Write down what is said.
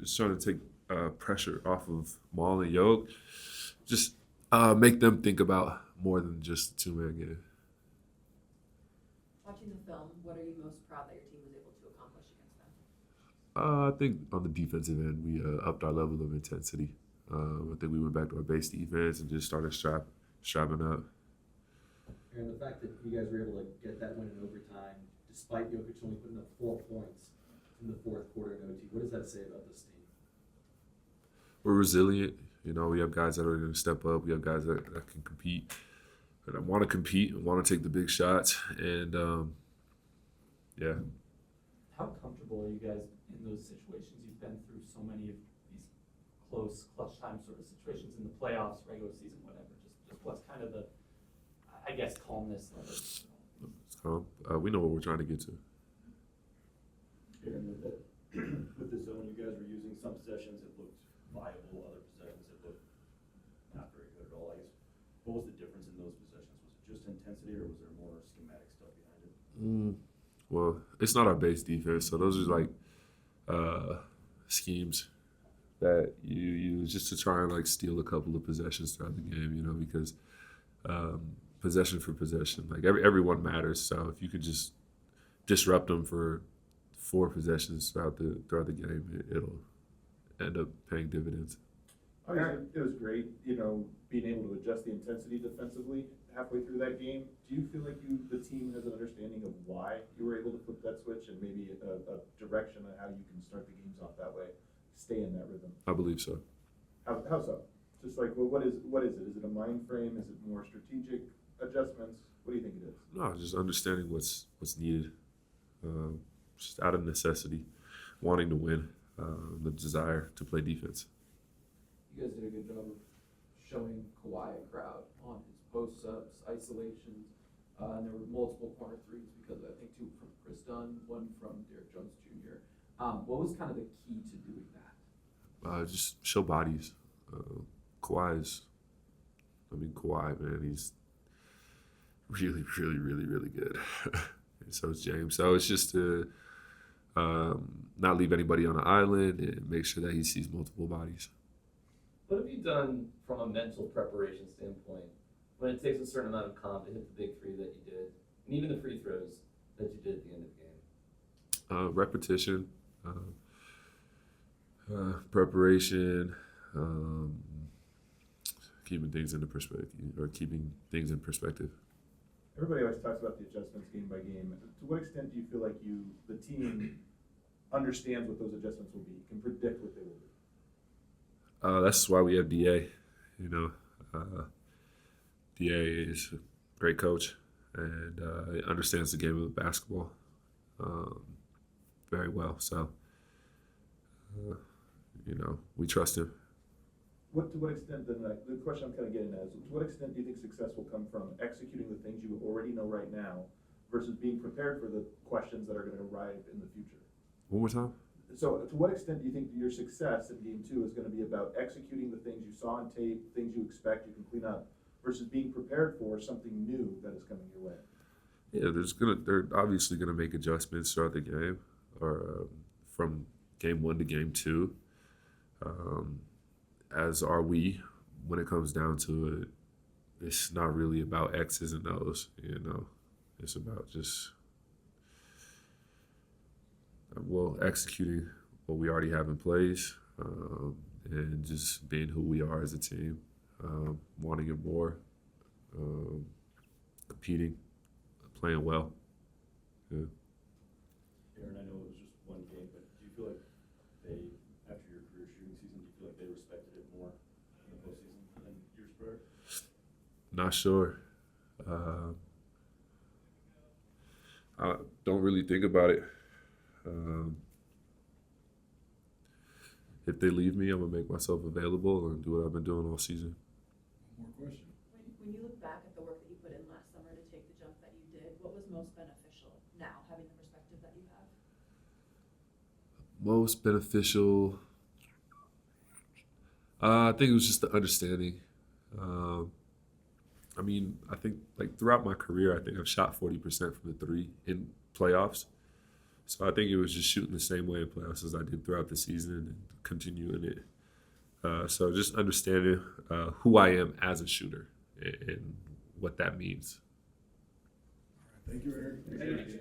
just trying to take pressure off of Maul and Yoke. Just make them think about more than just a two-man game. Watching the film, what are you most proud that your team was able to accomplish against them? I think on the defensive end, we upped our level of intensity. I think we went back to our base defense and just started strapping up. And the fact that you guys were able to get that win in overtime, despite Jokic only putting up 4 points in the fourth quarter in OT, what does that say about this team? We're resilient. We have guys that are going to step up. We have guys that can compete, that want to compete and want to take the big shots. And yeah. How comfortable are you guys in those situations? You've been through so many of these close, clutch time sort of situations in the playoffs, regular season, whatever. Just what's kind of the, I guess, calmness level? So we know what we're trying to get to. And with the zone you guys were using, some possessions it looked viable, other possessions it looked not very good at all. I guess what was the difference in those possessions? Was it just intensity, or was there more schematic stuff behind it? Well, it's not our base defense, so those are like schemes that you use just to try and like steal a couple of possessions throughout the game. Because possession for possession, like everyone matters. So if you could just disrupt them for 4 possessions throughout the game, it'll end up paying dividends. Aaron, it was great, being able to adjust the intensity defensively halfway through that game. Do you feel like the team has an understanding of why you were able to flip that switch and maybe a direction on how you can start the games off that way, stay in that rhythm? I believe so. How so? Just like, well, what is it? Is it a mind frame? Is it more strategic adjustments? What do you think it is? No, just understanding what's needed, just out of necessity, wanting to win, the desire to play defense. You guys did a good job of showing Kawhi a crowd on his post-ups, isolations, and there were multiple corner threes because I think 2 from Chris Dunn, 1 from Derrick Jones Jr. What was kind of the key to doing that? Just show bodies. Kawhi, man, he's really, really, really, really good. And so is James. So it's just to not leave anybody on the island and make sure that he sees multiple bodies. What have you done from a mental preparation standpoint when it takes a certain amount of comp to hit the big 3 that you did, and even the free throws that you did at the end of the game? Repetition, preparation, keeping things in perspective. Everybody always talks about the adjustments game by game. To what extent do you feel like the team understands what those adjustments will be, can predict what they will be? That's why we have DA. DA is a great coach and he understands the game of basketball very well. So, we trust him. To what extent, then, the question I'm kind of getting at is, to what extent do you think success will come from executing the things you already know right now versus being prepared for the questions that are going to arrive in the future? One more time? So to what extent do you think your success in game 2 is going to be about executing the things you saw on tape, things you expect you can clean up, versus being prepared for something new that is coming your way? Yeah, they're obviously gonna make adjustments throughout the game, or from game 1 to game 2. As are we. When it comes down to it, it's not really about X's and O's. It's about just executing what we already have in place, and just being who we are as a team, wanting it more, competing, playing well. Yeah. Aaron, I know it was just one game, but do you feel like after your career shooting season, do you feel like they respected it more in the postseason than years prior? Not sure. I don't really think about it. If they leave me, I'm gonna make myself available and do what I've been doing all season. One more question. When you look back at the work that you put in last summer to take the jump that you did, what was most beneficial now, having the perspective that you have? Most beneficial, I think it was just the understanding. I think like throughout my career, I think I've shot 40% from the 3 in playoffs. So I think it was just shooting the same way in playoffs as I did throughout the season and continuing it. So just understanding who I am as a shooter and what that means. Thank you, Eric. Thank you.